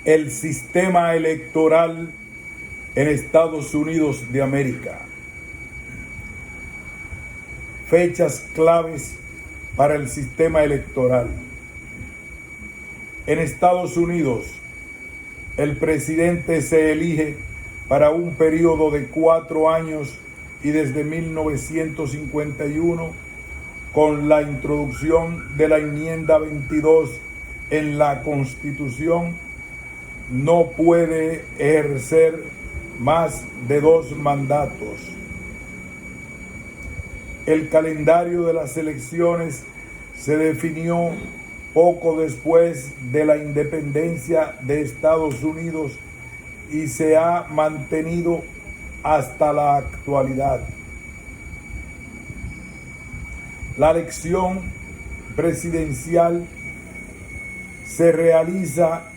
el sistema electoral en Estados Unidos de América. Fechas claves para el sistema electoral. En Estados Unidos, el presidente se elige para un periodo de 4 años y desde 1951, con la introducción de la enmienda 22 en la Constitución, no puede ejercer más de 2 mandatos. El calendario de las elecciones se definió poco después de la independencia de Estados Unidos y se ha mantenido hasta la actualidad. La elección presidencial se realiza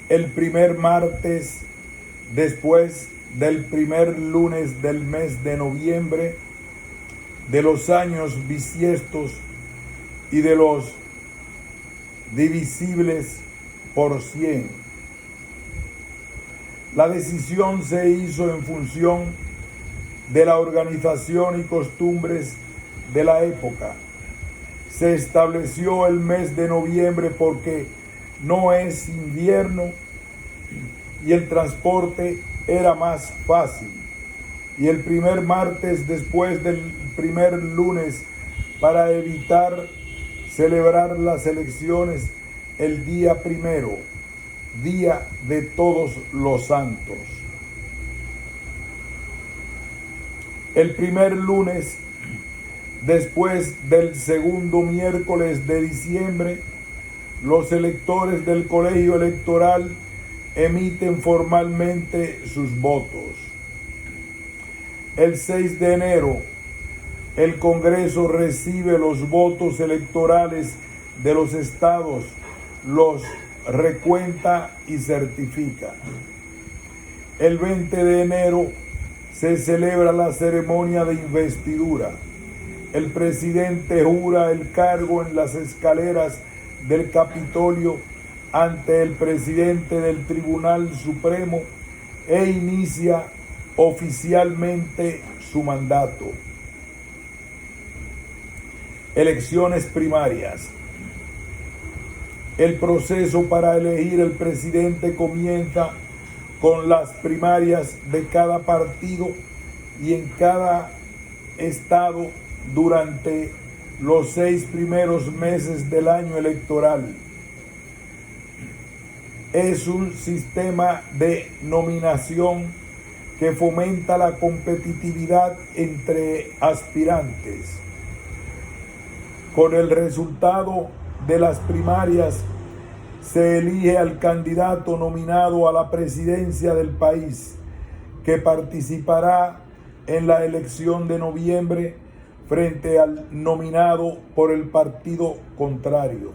el primer martes después del primer lunes del mes de noviembre de los años bisiestos y de los divisibles por 100. La decisión se hizo en función de la organización y costumbres de la época. Se estableció el mes de noviembre porque no es invierno y el transporte era más fácil, y el primer martes después del primer lunes para evitar celebrar las elecciones el día primero, día de Todos los Santos. El primer lunes después del segundo miércoles de diciembre, los electores del colegio electoral emiten formalmente sus votos. El 6 de enero, el Congreso recibe los votos electorales de los estados, los recuenta y certifica. El 20 de enero se celebra la ceremonia de investidura. El presidente jura el cargo en las escaleras del Capitolio ante el presidente del Tribunal Supremo e inicia oficialmente su mandato. Elecciones primarias. El proceso para elegir el presidente comienza con las primarias de cada partido y en cada estado durante los 6 primeros meses del año electoral. Es un sistema de nominación que fomenta la competitividad entre aspirantes. Con el resultado de las primarias se elige al candidato nominado a la presidencia del país, que participará en la elección de noviembre frente al nominado por el partido contrario.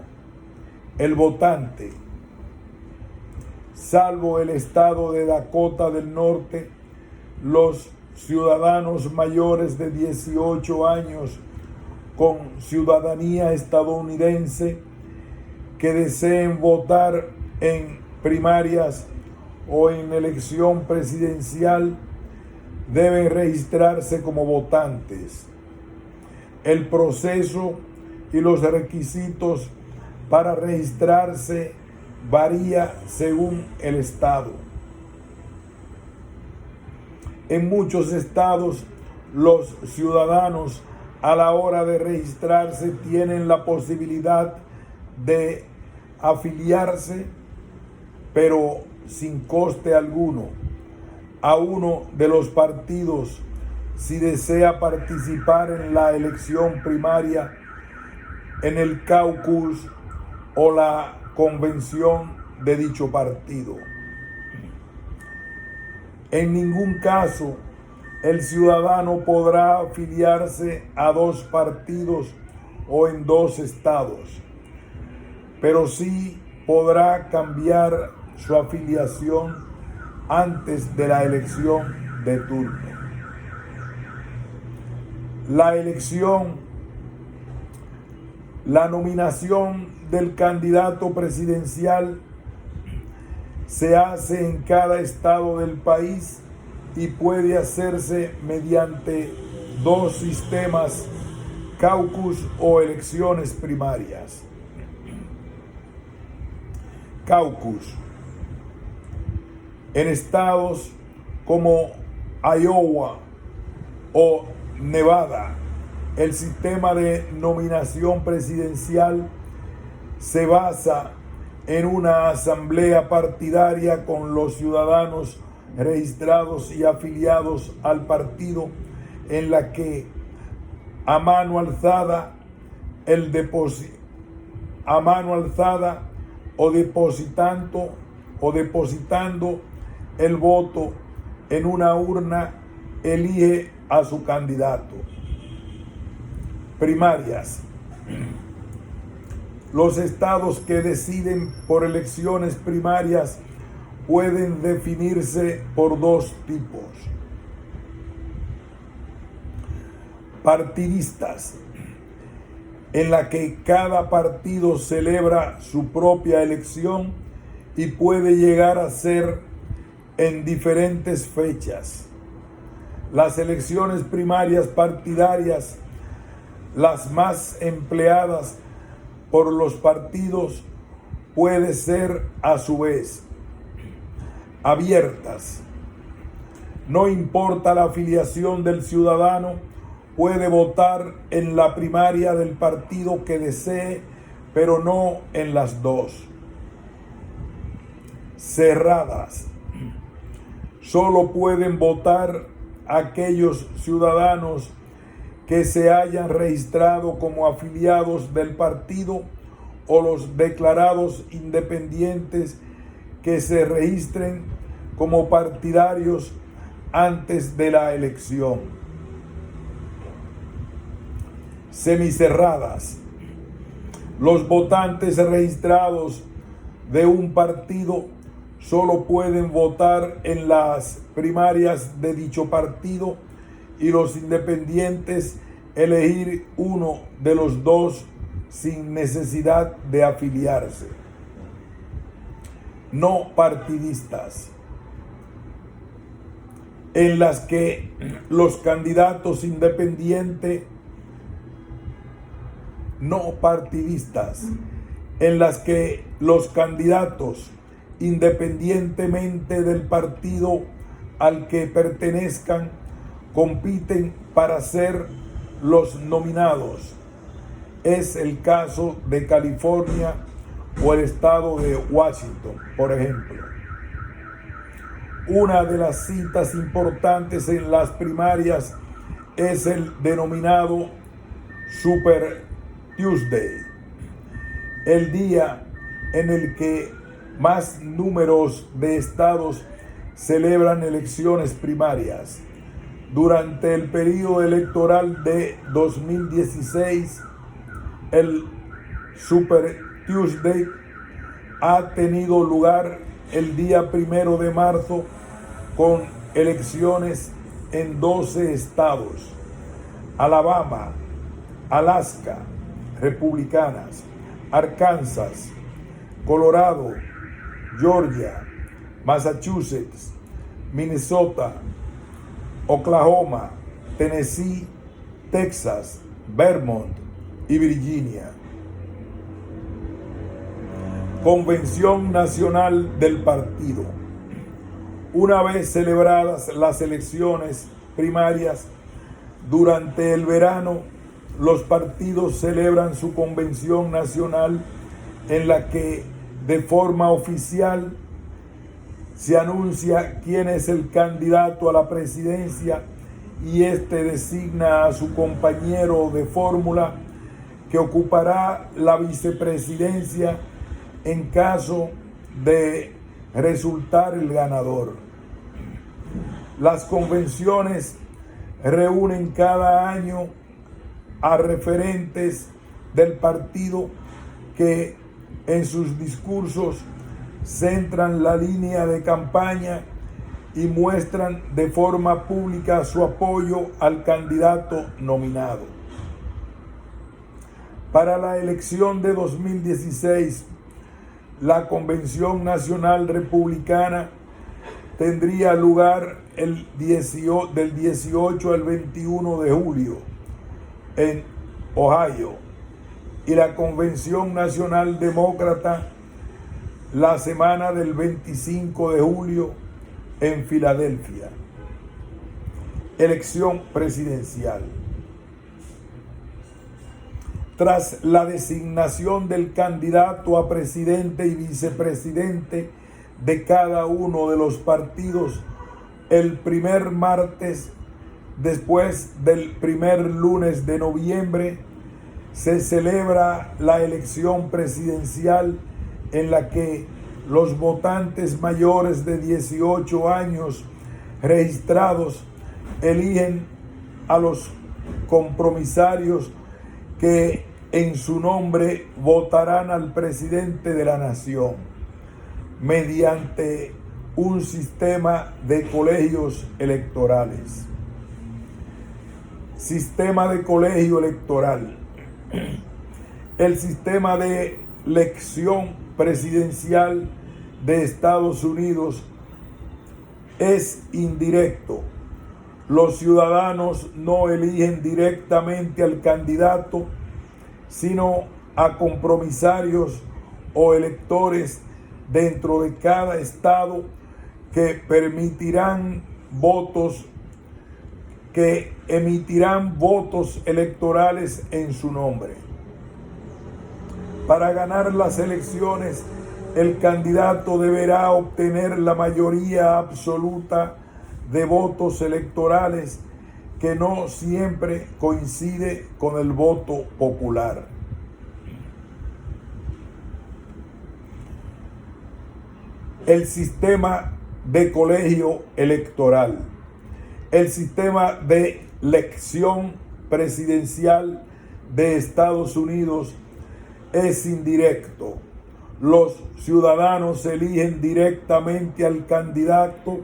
El votante, salvo el estado de Dakota del Norte, los ciudadanos mayores de 18 años con ciudadanía estadounidense que deseen votar en primarias o en elección presidencial deben registrarse como votantes. El proceso y los requisitos para registrarse varía según el estado. En muchos estados, los ciudadanos a la hora de registrarse tienen la posibilidad de afiliarse, pero sin coste alguno, a uno de los partidos si desea participar en la elección primaria, en el caucus o la convención de dicho partido. En ningún caso el ciudadano podrá afiliarse a 2 partidos o en 2 estados, pero sí podrá cambiar su afiliación antes de la elección de turno. La nominación del candidato presidencial Se hace en cada estado del país y puede hacerse mediante dos sistemas: caucus o elecciones primarias. Caucus. En estados como Iowa o Nevada, el sistema de nominación presidencial se basa en una asamblea partidaria con los ciudadanos registrados y afiliados al partido, en la que a mano alzada o depositando el voto en una urna elige a su candidato. Primarias. Los estados que deciden por elecciones primarias pueden definirse por dos tipos: partidistas, en la que cada partido celebra su propia elección y puede llegar a ser en diferentes fechas. Las elecciones primarias partidarias, las más empleadas por los partidos, puede ser a su vez abiertas. No importa la afiliación del ciudadano, puede votar en la primaria del partido que desee, pero no en las dos. Cerradas. Solo pueden votar aquellos ciudadanos que se hayan registrado como afiliados del partido o los declarados independientes que se registren como partidarios antes de la elección. Semicerradas. Los votantes registrados de un partido solo pueden votar en las primarias de dicho partido, y los independientes elegir uno de los dos sin necesidad de afiliarse. No partidistas, en las que los candidatos independientes independientemente del partido al que pertenezcan, compiten para ser los nominados. Es el caso de California o el estado de Washington, por ejemplo. Una de las citas importantes en las primarias es el denominado Super Tuesday, el día en el que más números de estados celebran elecciones primarias. Durante el periodo electoral de 2016, el Super Tuesday ha tenido lugar el día 1 de marzo, con elecciones en 12 estados: Alabama, Alaska, republicanas; Arkansas, Colorado, Georgia, Massachusetts, Minnesota, Oklahoma, Tennessee, Texas, Vermont y Virginia. Convención Nacional del Partido. Una vez celebradas las elecciones primarias, durante el verano, los partidos celebran su convención nacional, en la que de forma oficial se anuncia quién es el candidato a la presidencia, y este designa a su compañero de fórmula que ocupará la vicepresidencia en caso de resultar el ganador. Las convenciones reúnen cada año a referentes del partido que en sus discursos centran la línea de campaña y muestran de forma pública su apoyo al candidato nominado. Para la elección de 2016, La Convención Nacional Republicana tendría lugar del 18 al 21 de julio en Ohio, y la Convención Nacional Demócrata la semana del 25 de julio en Filadelfia. Elección presidencial. Tras la designación del candidato a presidente y vicepresidente de cada uno de los partidos el primer martes después del primer lunes de noviembre, se celebra la elección presidencial en la que los votantes mayores de 18 años registrados eligen a los compromisarios que en su nombre votarán al presidente de la nación mediante un sistema de colegios electorales. Sistema de colegio electoral. El sistema de elección presidencial de Estados Unidos es indirecto. Los ciudadanos no eligen directamente al candidato, sino a compromisarios o electores dentro de cada estado que emitirán votos electorales en su nombre. Para ganar las elecciones, el candidato deberá obtener la mayoría absoluta de votos electorales, que no siempre coincide con el voto popular. El sistema de colegio electoral. El sistema de elección presidencial de Estados Unidos es indirecto. Los ciudadanos eligen directamente al candidato.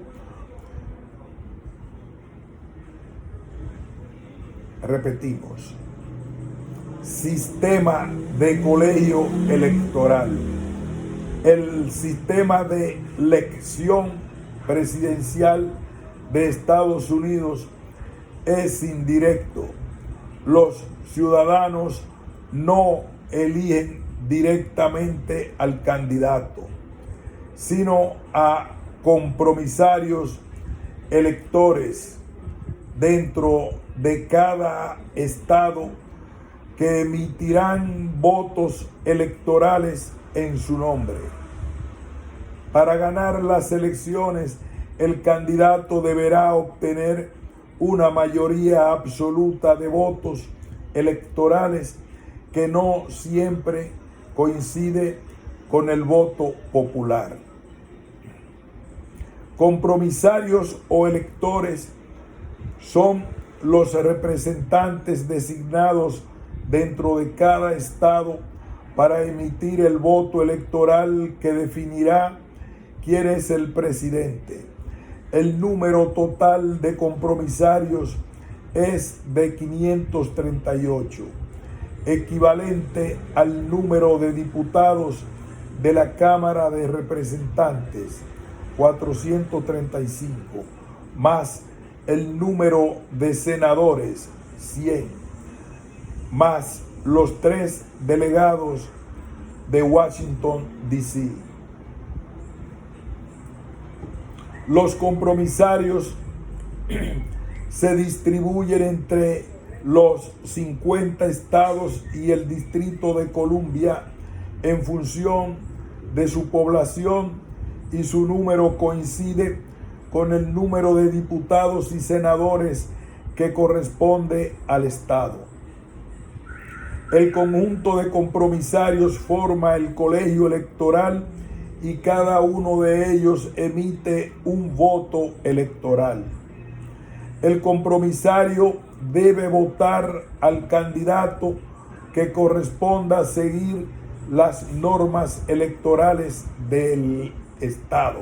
Repetimos. Sistema de colegio electoral. El sistema de elección presidencial de Estados Unidos es indirecto. Los ciudadanos no eligen directamente al candidato, sino a compromisarios electores dentro de cada estado que emitirán votos electorales en su nombre. Para ganar las elecciones, el candidato deberá obtener una mayoría absoluta de votos electorales que no siempre coincide con el voto popular. Compromisarios o electores son los representantes designados dentro de cada estado para emitir el voto electoral que definirá quién es el presidente. El número total de compromisarios es de 538, equivalente al número de diputados de la Cámara de Representantes, 435, más el número de senadores, 100, más los 3 delegados de Washington, D.C. Los compromisarios se distribuyen entre los 50 estados y el Distrito de Columbia en función de su población, y su número coincide con el número de diputados y senadores que corresponde al estado. El conjunto de compromisarios forma el colegio electoral y cada uno de ellos emite un voto electoral. El compromisario debe votar al candidato que corresponda seguir las normas electorales del estado.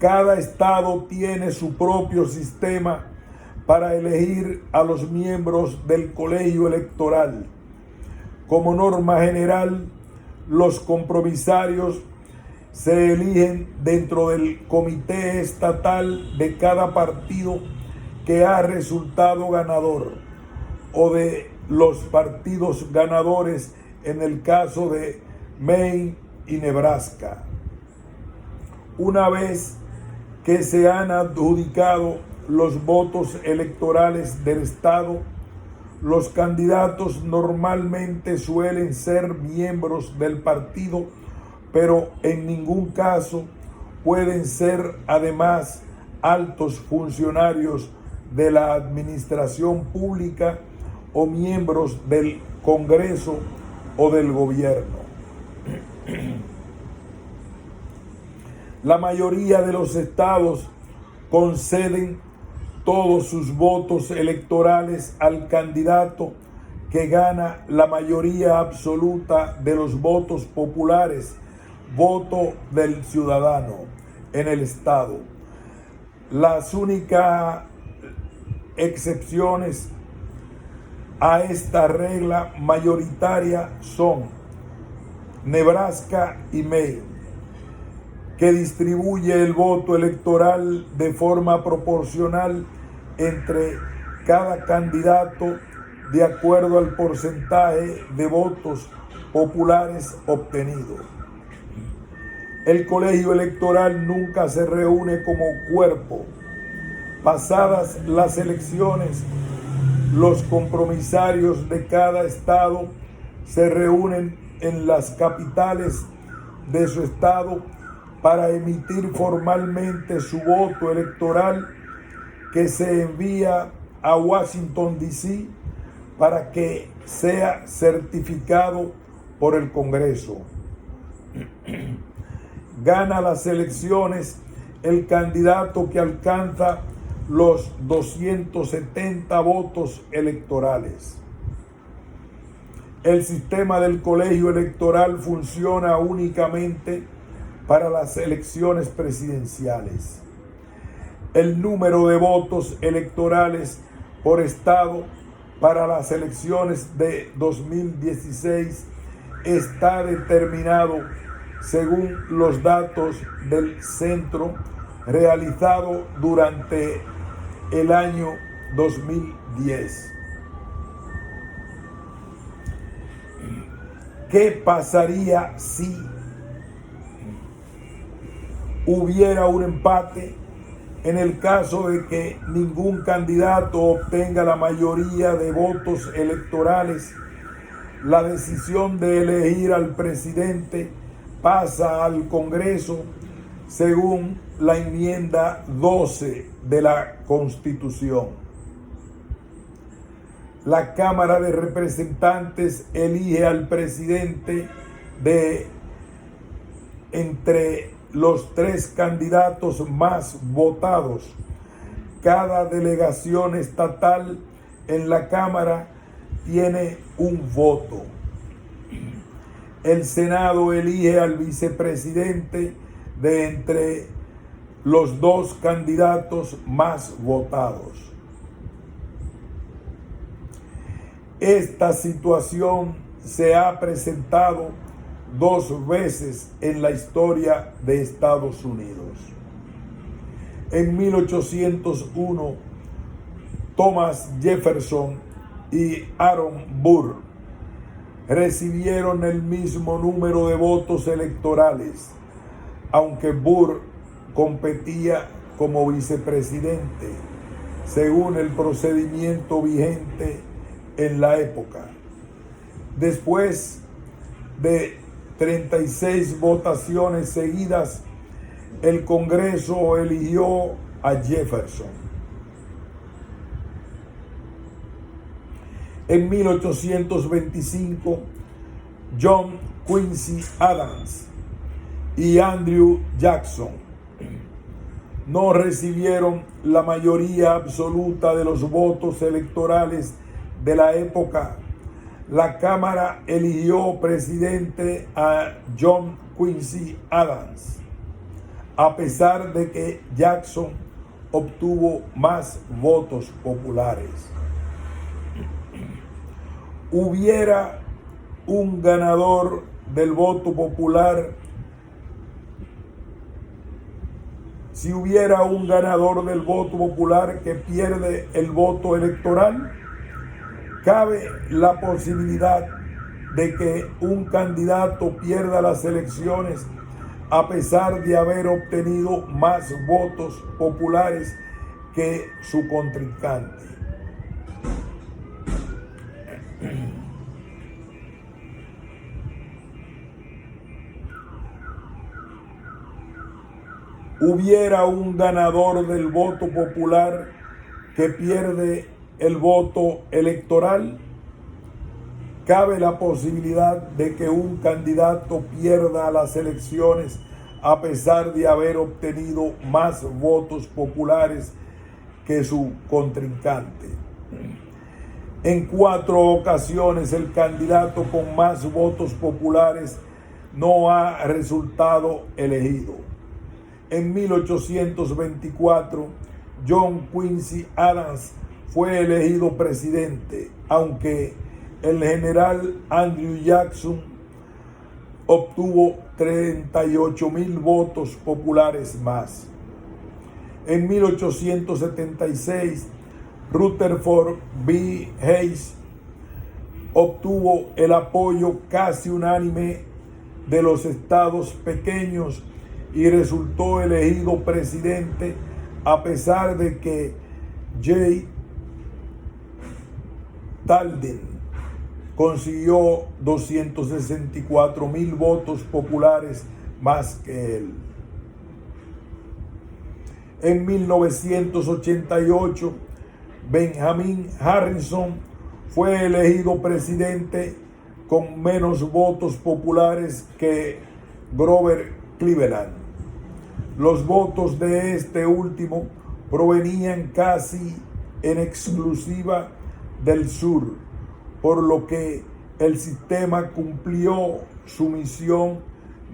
Cada estado tiene su propio sistema para elegir a los miembros del colegio electoral. Como norma general, Los compromisarios se eligen dentro del comité estatal de cada partido que ha resultado ganador o de los partidos ganadores en el caso de Maine y Nebraska. Una vez que se han adjudicado los votos electorales del estado, los candidatos normalmente suelen ser miembros del partido, pero en ningún caso pueden ser además altos funcionarios de la administración pública o miembros del Congreso o del gobierno. La mayoría de los estados conceden todos sus votos electorales al candidato que gana la mayoría absoluta de los votos populares, voto del ciudadano en el estado. Las únicas excepciones a esta regla mayoritaria son Nebraska y Maine, que distribuye el voto electoral de forma proporcional entre cada candidato de acuerdo al porcentaje de votos populares obtenidos. El colegio electoral nunca se reúne como cuerpo. Pasadas las elecciones, los compromisarios de cada estado se reúnen en las capitales de su estado para emitir formalmente su voto electoral, que se envía a Washington, D.C. para que sea certificado por el Congreso. Gana las elecciones el candidato que alcanza los 270 votos electorales. El sistema del colegio electoral funciona únicamente para las elecciones presidenciales. El número de votos electorales por estado para las elecciones de 2016 está determinado según los datos del censo realizado durante el año 2010. ¿Qué pasaría si hubiera un empate en el caso de que ningún candidato obtenga la mayoría de votos electorales? La decisión de elegir al presidente pasa al Congreso según la enmienda 12 de la Constitución. La Cámara de Representantes elige al presidente de entre los 3 candidatos más votados. Cada delegación estatal en la Cámara tiene un voto. El Senado elige al vicepresidente de entre los 2 candidatos más votados. Esta situación se ha presentado 2 veces en la historia de Estados Unidos. En 1801, Thomas Jefferson y Aaron Burr recibieron el mismo número de votos electorales, aunque Burr competía como vicepresidente, según el procedimiento vigente en la época. Después de 36 votaciones seguidas, el Congreso eligió a Jefferson. En 1825, John Quincy Adams y Andrew Jackson no recibieron la mayoría absoluta de los votos electorales de la época. La Cámara eligió presidente a John Quincy Adams, a pesar de que Jackson obtuvo más votos populares. Hubiera un ganador del voto popular, si hubiera un ganador del voto popular que pierde el voto electoral, cabe la posibilidad de que un candidato pierda las elecciones a pesar de haber obtenido más votos populares que su contrincante. Hubiera un ganador del voto popular que pierde el voto electoral, cabe la posibilidad de que un candidato pierda las elecciones a pesar de haber obtenido más votos populares que su contrincante. En 4 ocasiones el candidato con más votos populares no ha resultado elegido. En 1824, John Quincy Adams fue elegido presidente, aunque el general Andrew Jackson obtuvo 38,000 votos populares más. En 1876, Rutherford B. Hayes obtuvo el apoyo casi unánime de los estados pequeños y resultó elegido presidente a pesar de que J. Talden consiguió 264,000 votos populares más que él. En 1988, Benjamin Harrison fue elegido presidente con menos votos populares que Grover Cleveland. Los votos de este último provenían casi en exclusiva del sur, por lo que el sistema cumplió su misión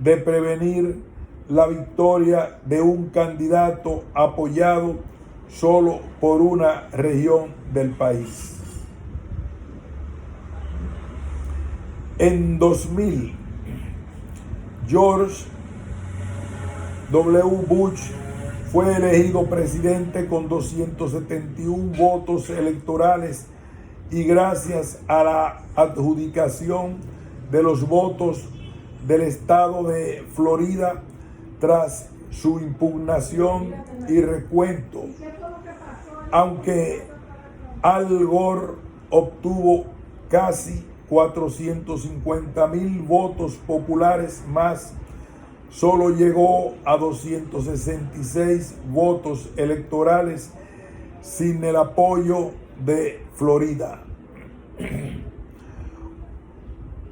de prevenir la victoria de un candidato apoyado solo por una región del país. En 2000, George W. Bush fue elegido presidente con 271 votos electorales y gracias a la adjudicación de los votos del estado de Florida tras su impugnación y recuento, aunque Al Gore obtuvo casi 450,000 votos populares más, solo llegó a 266 votos electorales sin el apoyo de Florida.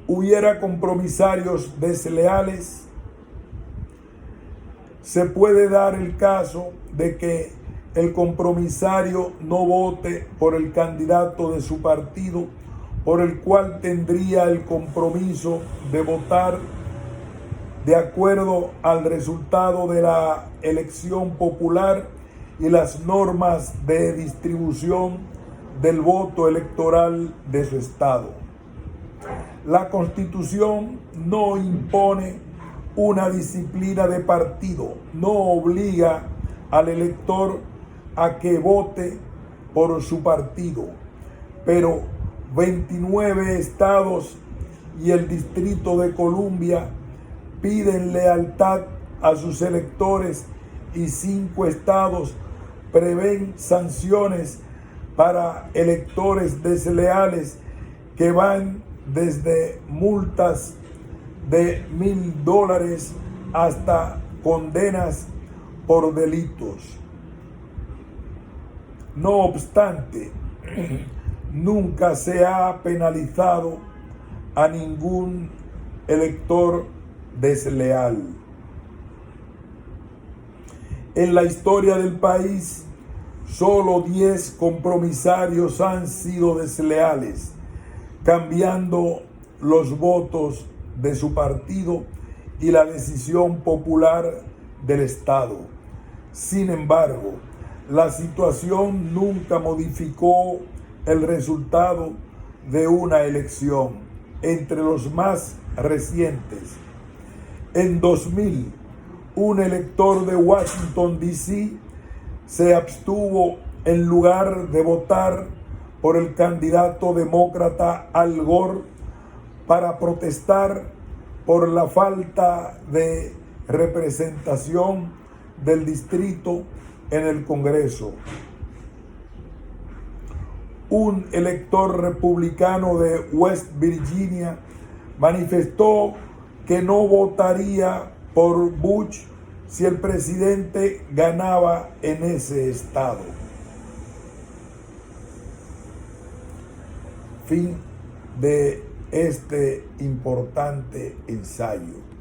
¿Hubiera compromisarios desleales? Se puede dar el caso de que el compromisario no vote por el candidato de su partido, por el cual tendría el compromiso de votar de acuerdo al resultado de la elección popular y las normas de distribución del voto electoral de su estado. La Constitución no impone una disciplina de partido, no obliga al elector a que vote por su partido, pero 29 estados y el Distrito de Columbia piden lealtad a sus electores y 5 estados prevén sanciones para electores desleales que van desde multas de $1,000 hasta condenas por delitos. No obstante, nunca se ha penalizado a ningún elector desleal. En la historia del país, solo 10 compromisarios han sido desleales, cambiando los votos de su partido y la decisión popular del Estado. Sin embargo, la situación nunca modificó el resultado de una elección. Entre los más recientes. En 2000, un elector de Washington, D.C. se abstuvo en lugar de votar por el candidato demócrata Al Gore para protestar por la falta de representación del distrito en el Congreso. Un elector republicano de West Virginia manifestó que no votaría por Bush si el presidente ganaba en ese estado. Fin de este importante ensayo.